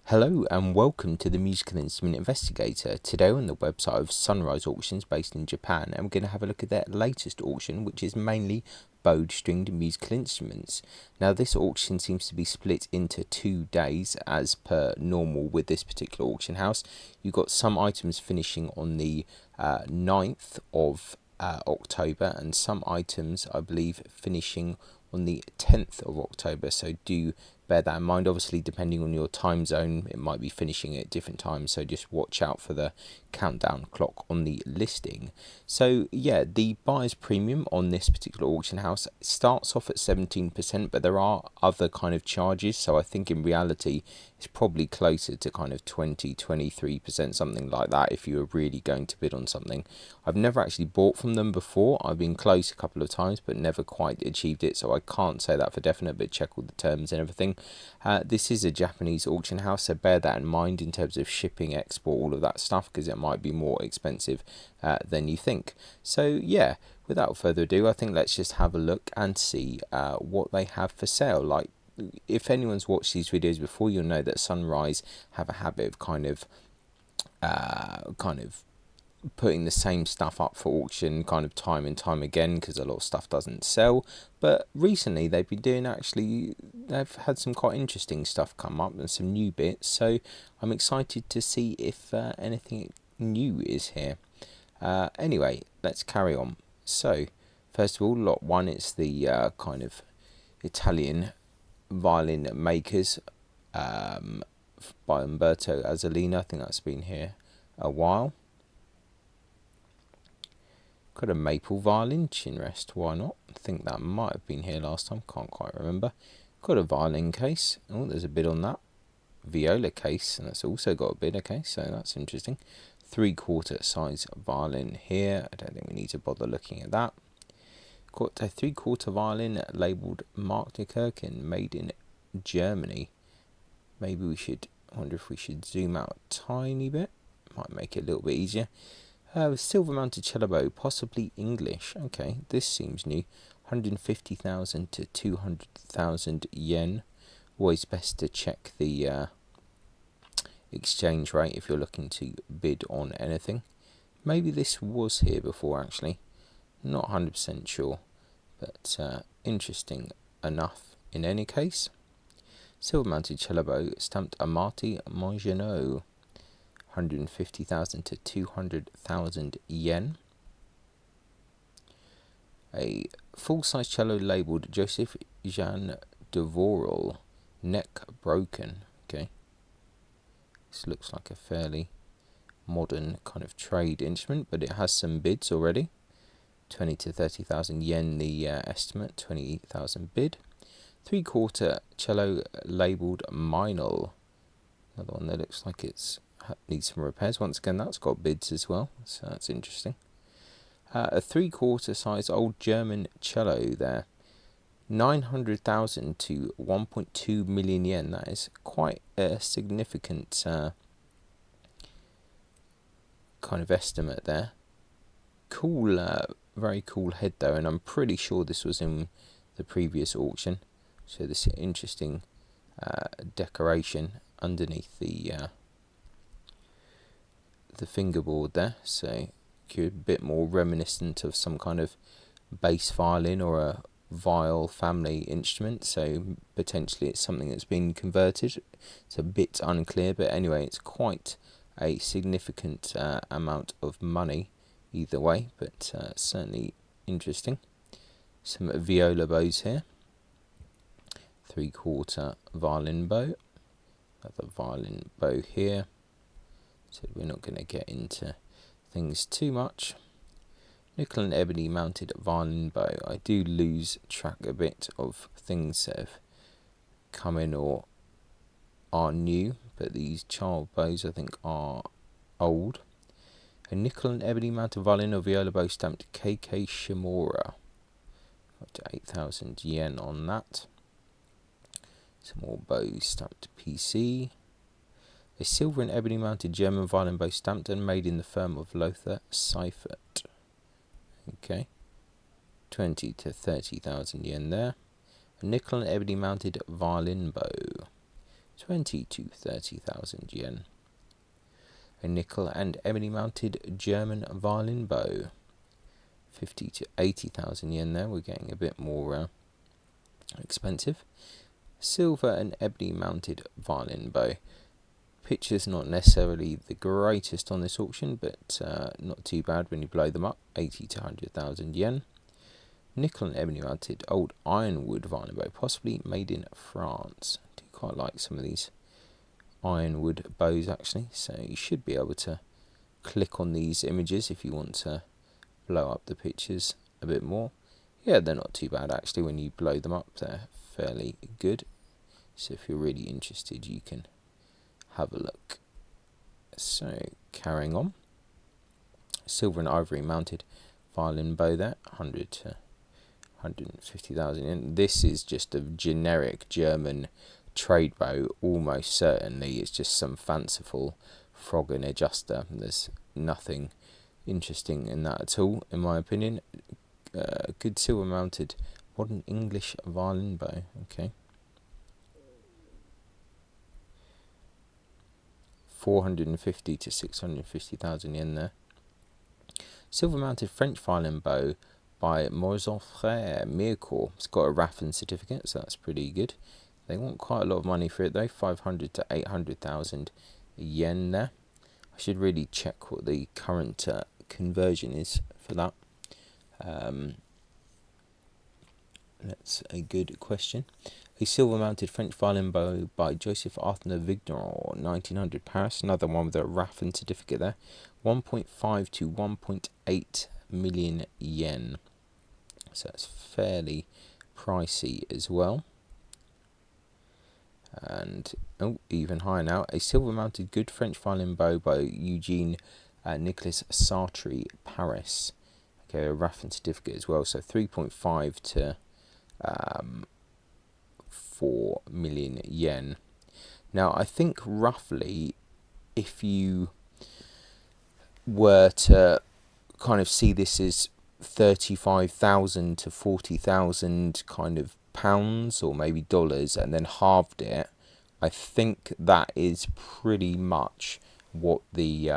Hello and welcome to the Musical Instrument Investigator. Today on the website of Sunrise Auctions based in Japan, and we're going to have a look at their latest auction, which is mainly bowed stringed musical instruments. Now this auction seems to be split into 2 days as per normal with this particular auction house. You've got some items finishing on the 9th of October and some items I believe finishing on the 10th of October, so do bear that in mind. Obviously depending on your time zone it might be finishing at different times, so just watch out for the countdown clock on the listing. So yeah, the buyer's premium on this particular auction house starts off at 17%, but there are other kind of charges, so I think in reality it's probably closer to kind of 23%, something like that, if you were really going to bid on something. I've never actually bought from them before. I've been close a couple of times but never quite achieved it, so I can't say that for definite, but check all the terms and everything. This is a Japanese auction house, so bear that in mind in terms of shipping, export, all of that stuff, because it might be more expensive than you think. So yeah, without further ado, I think let's just have a look and see what they have for sale. Like, if anyone's watched these videos before, you'll know that Sunrise have a habit of kind of putting the same stuff up for auction kind of time and time again, because a lot of stuff doesn't sell. But recently they've been doing, they've had some quite interesting stuff come up and some new bits, so I'm excited to see if anything new is here. Anyway, let's carry on. So first of all, lot 1 is the kind of Italian violin makers by Umberto Azzolina. I think that's been here a while. Got a maple violin, chin rest, why not? I think that might have been here last time, can't quite remember. Got a violin case, oh there's a bid on that. Viola case, and that's also got a bid, okay, so that's interesting. 3/4 size violin here, I don't think we need to bother looking at that. Got a 3/4 violin labelled Mark Kirken, made in Germany. Maybe we should, I wonder if we should zoom out a tiny bit, might make it a little bit easier. Silver mounted cello bow, possibly English. Okay, this seems new. 150,000 to 200,000 yen. Always best to check the exchange rate if you're looking to bid on anything. Maybe this was here before actually. Not 100% sure, but interesting enough in any case. Silver mounted cello bow, stamped Amati Mongenot. 150,000 to 200,000 yen. A full-size cello labelled Joseph Jean Devorel, neck broken. Okay, this looks like a fairly modern kind of trade instrument, but it has some bids already. 20 to 30,000 yen the estimate, 28,000 bid. 3/4 cello labelled Meinl. Another one that looks like it's needs some repairs. Once again, that's got bids as well, so that's interesting. A 3/4 size old German cello there, 900,000 to 1.2 million yen. That is quite a significant kind of estimate there. Cool, very cool head though, and I'm pretty sure this was in the previous auction. So this interesting decoration underneath the fingerboard there, so a bit more reminiscent of some kind of bass violin or a viol family instrument, so potentially it's something that's been converted. It's a bit unclear, but anyway, it's quite a significant amount of money either way, but certainly interesting. Some viola bows here. 3/4 violin bow, another violin bow here. So we're not going to get into things too much. Nickel and ebony mounted violin bow. I do lose track a bit of things that have come in or are new, but these child bows I think are old. A nickel and ebony mounted violin or viola bow stamped KK Shimura. Up to 8,000 yen on that. Some more bows stamped PC. A silver and ebony mounted German violin bow stamped and made in the firm of Lothar Seifert. Okay, 20 to 30,000 yen there. A nickel and ebony mounted violin bow. 20 to 30,000 yen. A nickel and ebony mounted German violin bow, 50 to 80,000 yen there. We're getting a bit more expensive. Silver and ebony mounted violin bow. Picture's not necessarily the greatest on this auction, but not too bad when you blow them up. 80 to 100,000 yen. Nickel and ebony mounted old ironwood violin bow, possibly made in France. I do quite like some of these ironwood bows actually, so you should be able to click on these images if you want to blow up the pictures a bit more. Yeah, they're not too bad actually. When you blow them up, they're fairly good, so if you're really interested you can have a look. So carrying on, silver and ivory mounted violin bow there, 100 to 150,000 yen. This is just a generic German trade bow, almost certainly. It's just some fanciful frog and adjuster. There's nothing interesting in that at all, in my opinion. Good silver mounted modern English violin bow. Okay, 450 to 650,000 yen there. Silver mounted French violin bow by Morzon Frère Mircourt. It's got a Raffin certificate, so that's pretty good. They want quite a lot of money for it though, 500 to 800,000 yen there. I should really check what the current conversion is for that. That's a good question. A silver-mounted French violin bow by Joseph Arthur Vigneron, 1900 Paris. Another one with a Raffin certificate there. 1.5 to 1.8 million yen. So that's fairly pricey as well. And even higher now, a silver-mounted good French violin bow by Eugene Nicolas Sartre, Paris. Okay, a Raffin certificate as well. So 3.5 to 4 million yen. Now, I think roughly, if you were to kind of see this as 35,000 to 40,000 kind of pounds or maybe dollars, and then halved it, I think that is pretty much what the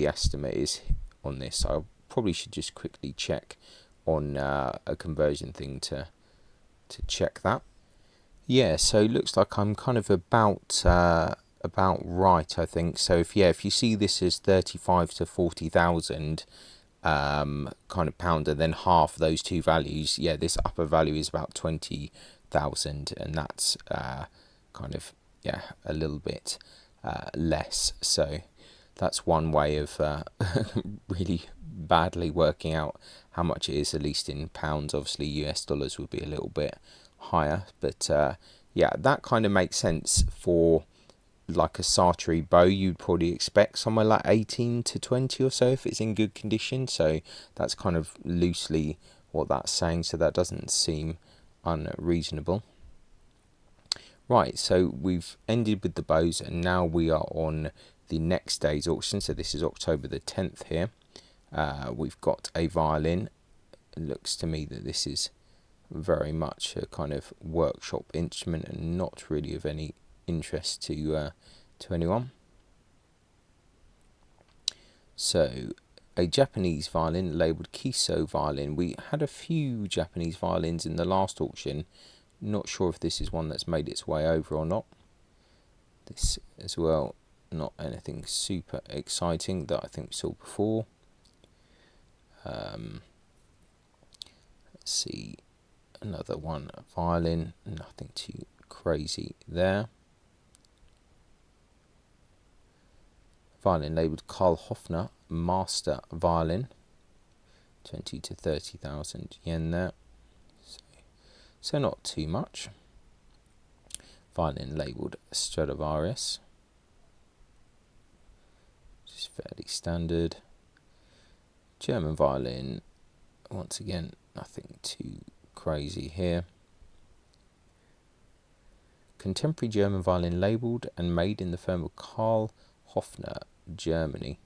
estimate is on this. I probably should just quickly check on a conversion thing to check that. Yeah, so it looks like I'm kind of about right, I think. So if you see this as 35 to 40,000 kind of pound, and then half those two values, yeah, this upper value is about 20,000, and that's kind of a little bit less. So that's one way of really badly working out how much it is, at least in pounds. Obviously US dollars would be a little bit higher, but yeah, that kind of makes sense. For like a Sartre bow, you'd probably expect somewhere like 18 to 20 or so if it's in good condition. So that's kind of loosely what that's saying, so that doesn't seem unreasonable. Right, so we've ended with the bows, and now we are on the next day's auction. So this is October the 10th here. We've got a violin. It looks to me that this is very much a kind of workshop instrument and not really of any interest to anyone. So a Japanese violin labelled Kiso violin. We had a few Japanese violins in the last auction. Not sure if this is one that's made its way over or not. This as well, not anything super exciting that I think we saw before. Let's see, another one, a violin, nothing too crazy there. Violin labelled Karl Hofner Master Violin, 20 to 30,000 yen there. So not too much. Violin labelled Stradivarius, which is fairly standard. German violin, once again, nothing too crazy here. Contemporary German violin labelled and made in the firm of Karl Hofner, Germany.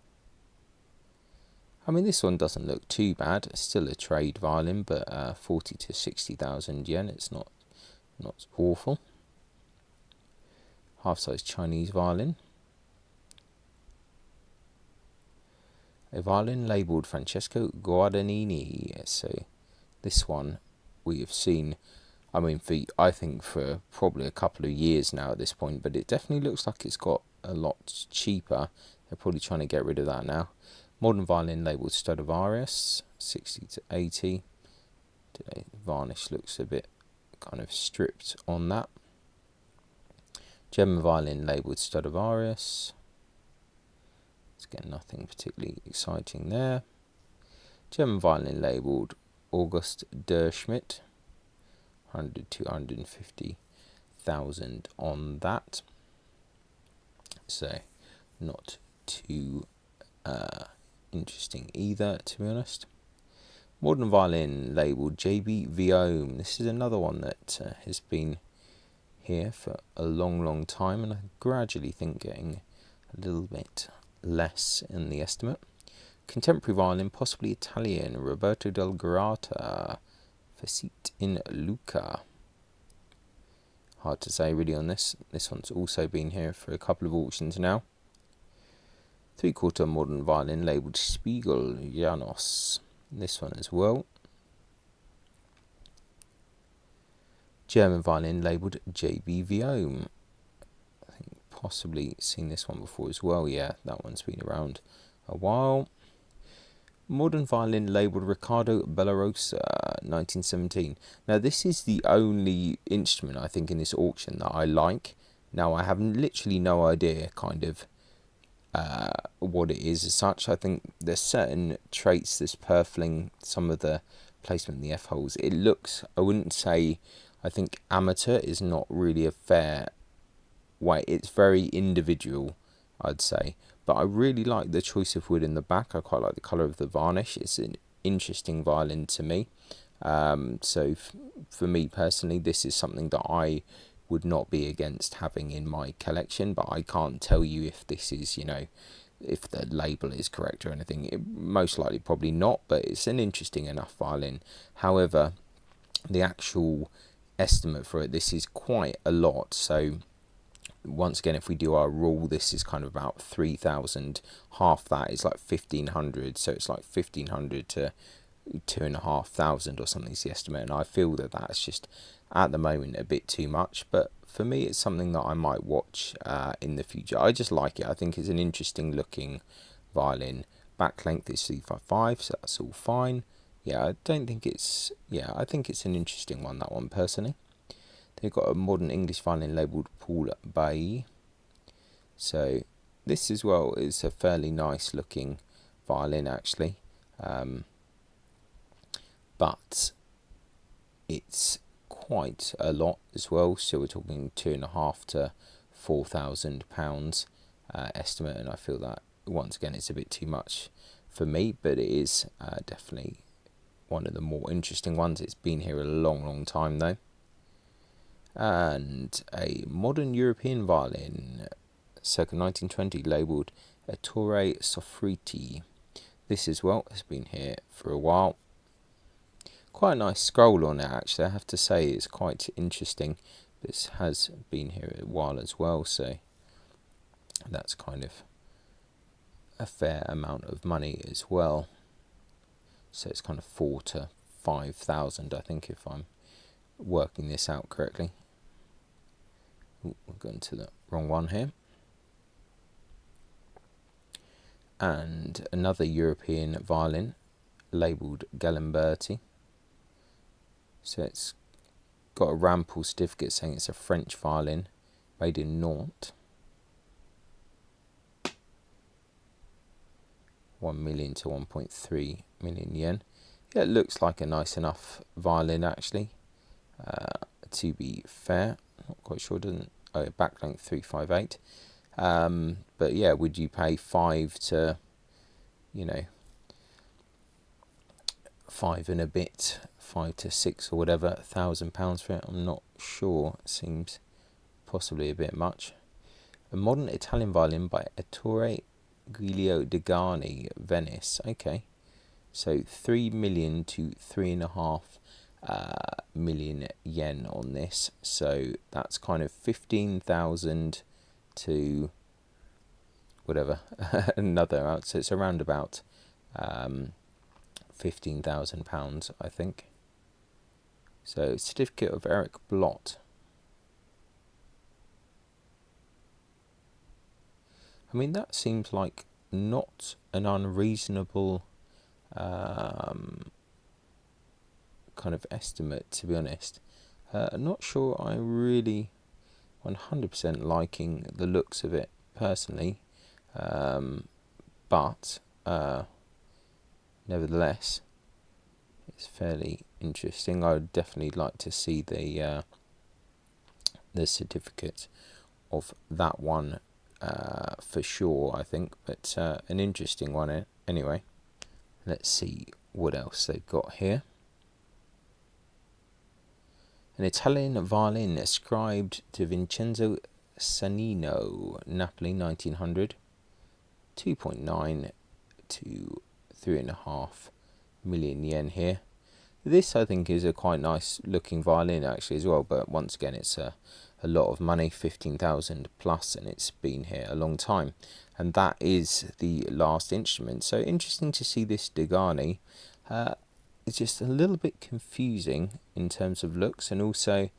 I mean, this one doesn't look too bad. It's still a trade violin, but 40 to 60,000 yen. It's not awful. half-size Chinese violin. A violin labelled Francesco Guadagnini. So this one we have seen, I think for probably a couple of years now at this point, but it definitely looks like it's got a lot cheaper. They're probably trying to get rid of that now. Modern violin labelled Stradivarius, 60 to 80. The varnish looks a bit kind of stripped on that. German violin labelled Stradivarius. Again, nothing particularly exciting there. German violin labelled August Derschmidt, 100 to 150,000 on that. So not too interesting either, to be honest. Modern violin labelled JB Viome. This is another one that has been here for a long time, and I gradually think getting a little bit less in the estimate. Contemporary violin, possibly Italian, Roberto del Grata, Facit in Lucca. Hard to say really on this. This one's also been here for a couple of auctions now. 3/4 modern violin labelled Spiegel Janos. This one as well. German violin labelled JB Viome. I think possibly seen this one before as well. Yeah, that one's been around a while. Modern violin labelled Riccardo Bellarosa, 1917. Now this is the only instrument I think in this auction that I like. Now I have literally no idea kind of what it is as such. I think there's certain traits, this purfling, some of the placement in the F-holes. It looks, I wouldn't say, I think amateur is not really a fair way. It's very individual, I'd say. But I really like the choice of wood in the back. I quite like the colour of the varnish. It's an interesting violin to me. So for me personally, this is something that I would not be against having in my collection, but I can't tell you if this is, if the label is correct or anything. Most likely probably not, but it's an interesting enough violin. However, the actual estimate for it, this is quite a lot. So once again, if we do our rule, this is kind of about 3,000. Half that is like 1,500. So it's like 1,500 to 2,500 or something is the estimate. And I feel that that's just at the moment a bit too much. But for me, it's something that I might watch in the future. I just like it. I think it's an interesting looking violin. Back length is 355, so that's all fine. Yeah, I don't think it's, I think it's an interesting one, that one personally. They've got a modern English violin labelled Paul Bay. So this as well is a fairly nice looking violin actually. But it's quite a lot as well. So we're talking £2,500 to £4,000 estimate. And I feel that once again it's a bit too much for me, but it is definitely one of the more interesting ones. It's been here a long time though. And a modern European violin, circa 1920, labelled Ettore Soffritti. This as well has been here for a while. Quite a nice scroll on it actually, I have to say. It's quite interesting. This has been here a while as well, so that's kind of a fair amount of money as well. So it's kind of 4,000 to 5,000, I think, if I'm working this out correctly. Ooh, we're going to the wrong one here. And another European violin labelled Galimberti. So it's got a Rampal certificate saying it's a French violin made in Nantes. 1 million to 1.3 million yen. Yeah, it looks like a nice enough violin actually. To be fair, not quite sure. Doesn't back length 358. But yeah, would you pay 5 to, 5 and a bit, 5 to 6 or whatever, £1,000 for it? I'm not sure. It seems possibly a bit much. A modern Italian violin by Ettore Giulio Degani, Venice. Okay, so 3 million to 3.5 million yen on this. So that's kind of 15,000 to whatever another amount. So it's around about £15,000, I think. So certificate of Eric Blott. I mean, that seems like not an unreasonable kind of estimate, to be honest. Not sure I really 100% liking the looks of it personally, but nevertheless it's fairly interesting. I would definitely like to see the certificate of that one for sure, I think, but an interesting one anyway. Let's see what else they've got here. An Italian violin ascribed to Vincenzo Sannino, Napoli, 1900, 2.9 to 3.5 million yen here. This, I think, is a quite nice looking violin actually as well, but once again it's a lot of money, 15,000 plus, and it's been here a long time. And that is the last instrument. So interesting to see this Degani. It's just a little bit confusing in terms of looks, and also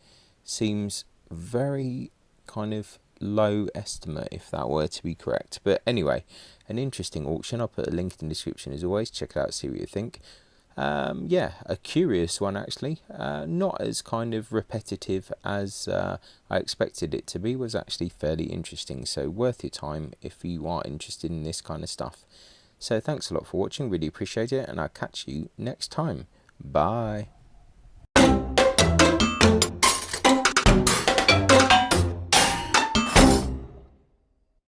seems very kind of low estimate if that were to be correct. But anyway, an interesting auction. I'll put a link in the description as always. Check it out, see what you think. Yeah, a curious one actually. Not as kind of repetitive as I expected it to be. Was actually fairly interesting, so worth your time if you are interested in this kind of stuff. So thanks a lot for watching, really appreciate it, and I'll catch you next time. Bye.